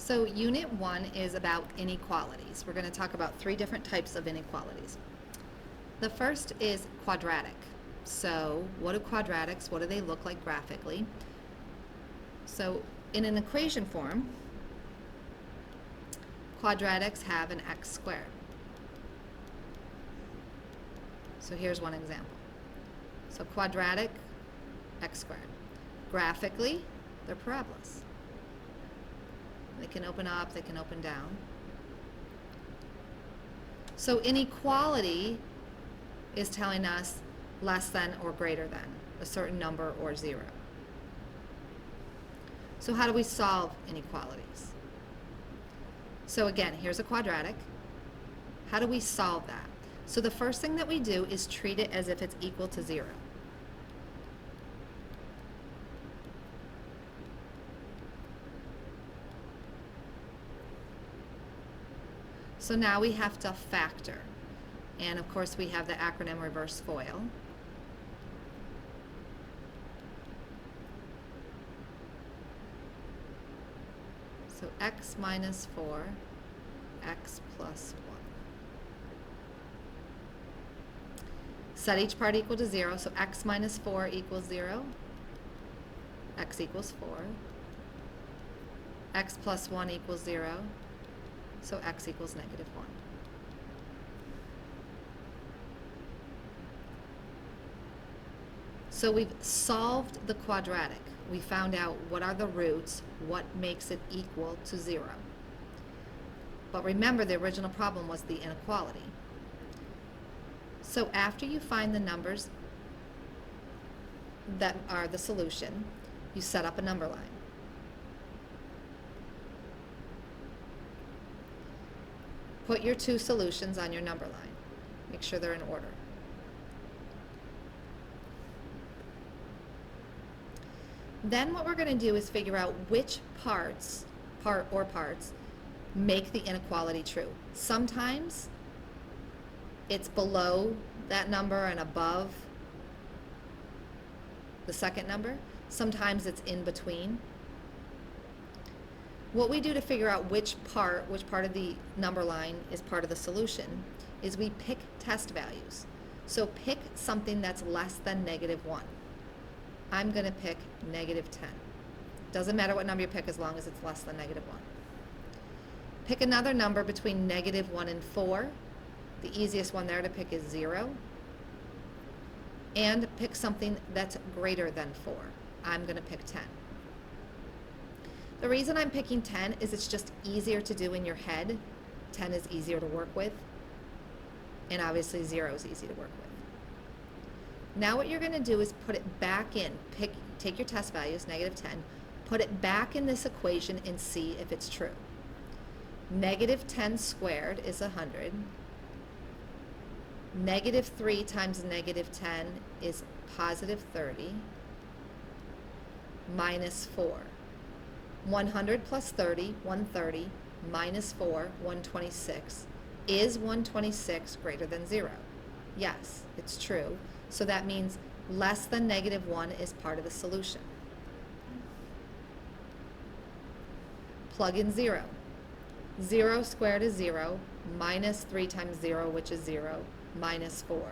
So Unit 1 is about inequalities. We're going to talk about 3 different types of inequalities. The first is quadratic. So what are quadratics? What do they look like graphically? So in an equation form, quadratics have an x squared. So here's one example. So quadratic, x squared. Graphically, they're parabolas. They can open up, they can open down. So inequality is telling us less than or greater than a certain number or 0. So how do we solve inequalities? So again, here's a quadratic. How do we solve that? So the first thing that we do is treat it as if it's equal to 0. So now we have to factor. And of course we have the acronym reverse FOIL. So x minus 4, x plus 1. Set each part equal to 0, so x minus 4 equals 0, x equals 4, x plus 1 equals 0, so x equals negative 1. So we've solved the quadratic. We found out what are the roots, what makes it equal to 0. But remember, the original problem was the inequality. So after you find the numbers that are the solution, you set up a number line. Put your 2 solutions on your number line. Make sure they're in order. Then what we're going to do is figure out which parts make the inequality true. Sometimes it's below that number and above the second number. Sometimes it's in between. What we do to figure out which part of the number line is part of the solution is we pick test values. So pick something that's less than negative 1. I'm going to pick negative 10. Doesn't matter what number you pick as long as it's less than negative 1. Pick another number between negative 1 and 4. The easiest one there to pick is 0. And pick something that's greater than 4. I'm going to pick 10. The reason I'm picking 10 is it's just easier to do in your head. 10 is easier to work with. And obviously 0 is easy to work with. Now what you're going to do is put it back in. Take your test values, negative 10, put it back in this equation and see if it's true. Negative 10 squared is 100. Negative 3 times negative 10 is positive 30 minus 4. 100 plus 30, 130, minus 4, 126. Is 126 greater than 0? Yes, it's true. So that means less than negative 1 is part of the solution. Plug in 0. 0 squared is 0, minus 3 times 0, which is 0, minus 4.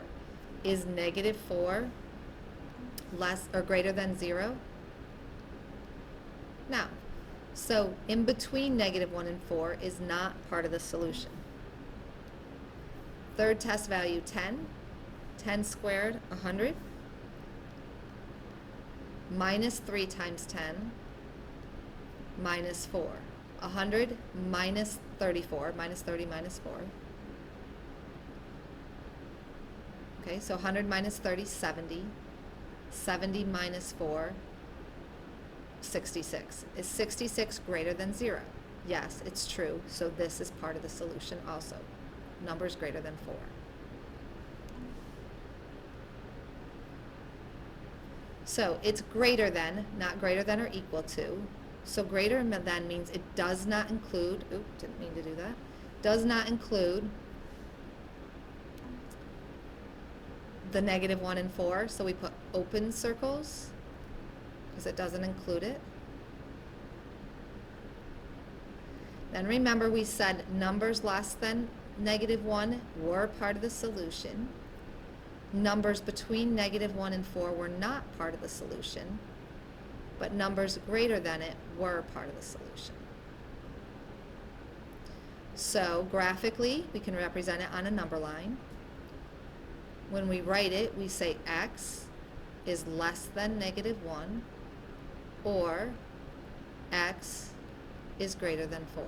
Is negative 4 less or greater than 0? No. So in between negative 1 and 4 is not part of the solution. Third test value, 10. 10 squared, 100. Minus 3 times 10, minus 4. 100 minus 34, minus 30 minus 4. Okay, so 100 minus 30, 70. 70 minus 4, 66. Is 66 greater than 0? Yes, it's true. So this is part of the solution also. Numbers greater than 4. So it's greater than, not greater than or equal to. So greater than means it does not include, didn't mean to do that, does not include the negative 1 and 4. So we put open circles because it doesn't include it. Then remember we said numbers less than -1 were part of the solution. Numbers between -1 and 4 were not part of the solution, but numbers greater than it were part of the solution. So graphically, we can represent it on a number line. When we write it, we say x is less than -1 or x is greater than 4.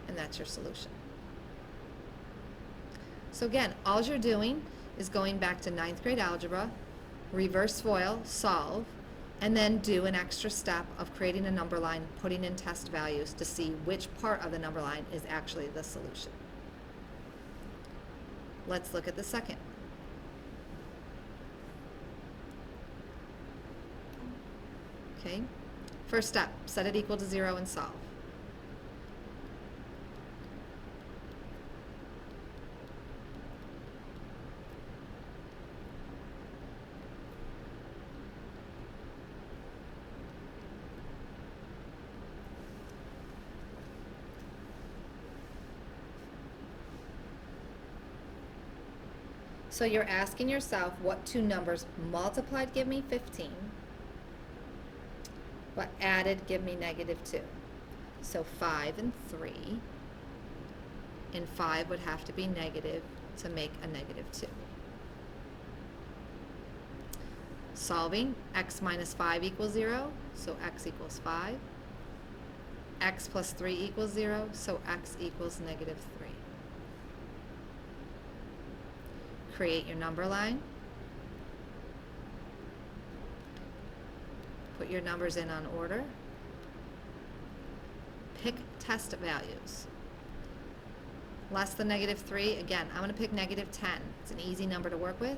And that's your solution. So again, all you're doing is going back to 9th grade algebra, reverse FOIL, solve, and then do an extra step of creating a number line, putting in test values to see which part of the number line is actually the solution. Let's look at the second. Okay, first step, set it equal to 0 and solve. So you're asking yourself what two numbers multiplied give me 15, but added give me -2. So 5 and 3, and 5 would have to be negative to make a -2. Solving, x minus 5 equals 0, so x equals 5. X plus 3 equals 0, so x equals -3. Create your number line. Put your numbers in on order. Pick test values. Less than -3, again, I'm going to pick -10. It's an easy number to work with.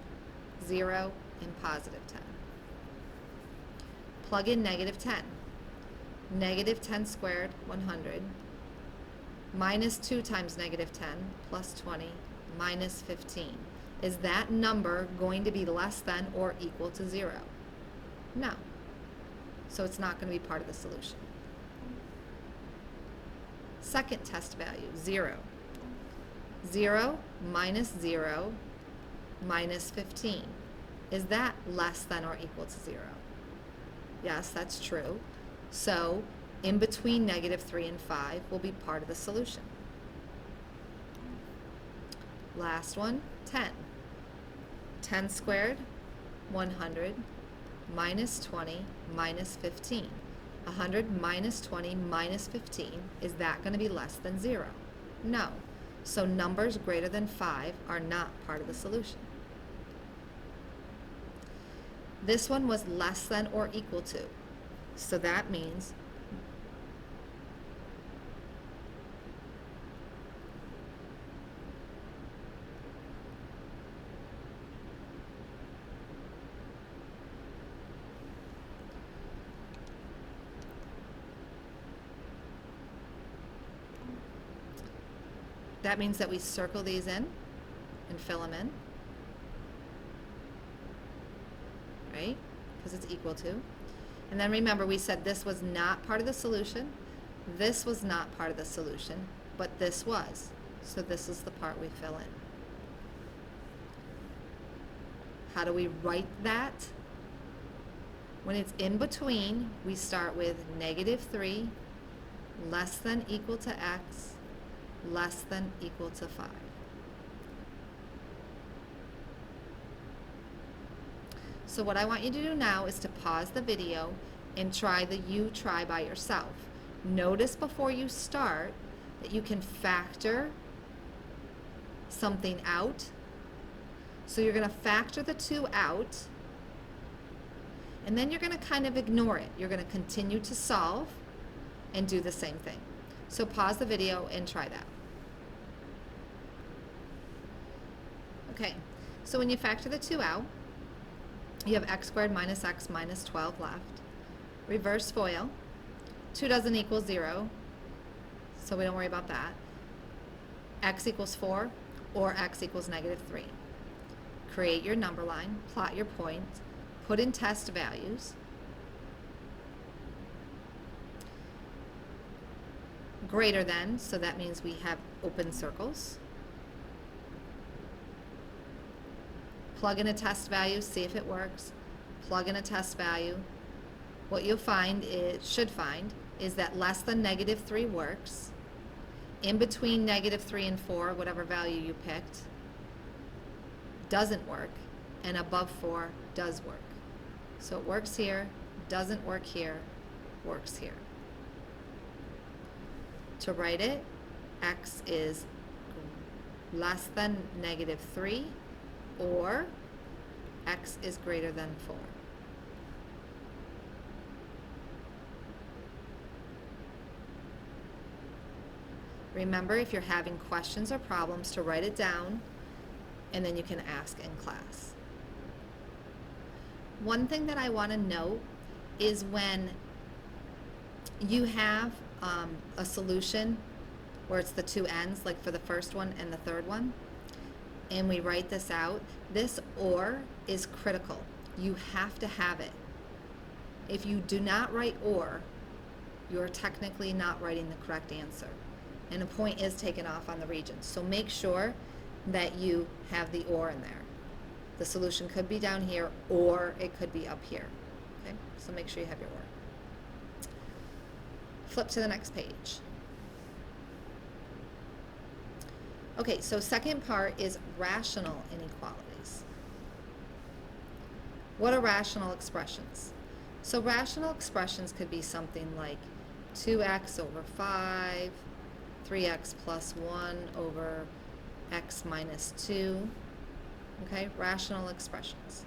0 and +10. Plug in -10. -10 squared, 100. Minus 2 times -10 plus 20 minus 15. Is that number going to be less than or equal to 0? No. So it's not going to be part of the solution. Second test value, 0. 0 minus 0 minus 15. Is that less than or equal to 0? Yes, that's true. So in between -3 and 5 will be part of the solution. Last one, 10. 10 squared, 100, minus 20, minus 15. 100 minus 20 minus 15, is that going to be less than 0? No. So numbers greater than 5 are not part of the solution. This one was less than or equal to. So that means that we circle these in and fill them in, right? Because it's equal to. And then remember, we said this was not part of the solution, this was not part of the solution, but this was. So this is the part we fill in. How do we write that? When it's in between, we start with -3, less than equal to x, less than equal to 5. So what I want you to do now is to pause the video and try the try by yourself. Notice before you start that you can factor something out. So you're going to factor the 2 out, and then you're going to kind of ignore it. You're going to continue to solve and do the same thing. So pause the video and try that. Okay, so when you factor the 2 out, you have x squared minus x minus 12 left. Reverse FOIL. 2 doesn't equal 0, so we don't worry about that. X equals 4 or x equals -3. Create your number line, plot your points, put in test values. greater than, so that means we have open circles. Plug in a test value, see if it works. Plug in a test value. What you'll find should find is that less than -3 works. In between -3 and 4, whatever value you picked, doesn't work, and above 4 does work. So it works here, doesn't work here, works here. To write it, x is less than -3, or x is greater than 4. Remember, if you're having questions or problems, to write it down, and then you can ask in class. One thing that I want to note is when you have a solution where it's the two ends, like for the first one and the third one, and we write this out, this or is critical. You have to have it. If you do not write or, you're technically not writing the correct answer, and a point is taken off on the regions. So make sure that you have the or in there. The solution could be down here, or it could be up here. Okay, so make sure you have your or. Flip to the next page. Okay, so second part is rational inequalities. What are rational expressions? So rational expressions could be something like 2x over 5, 3x plus 1 over x minus 2. Okay, rational expressions.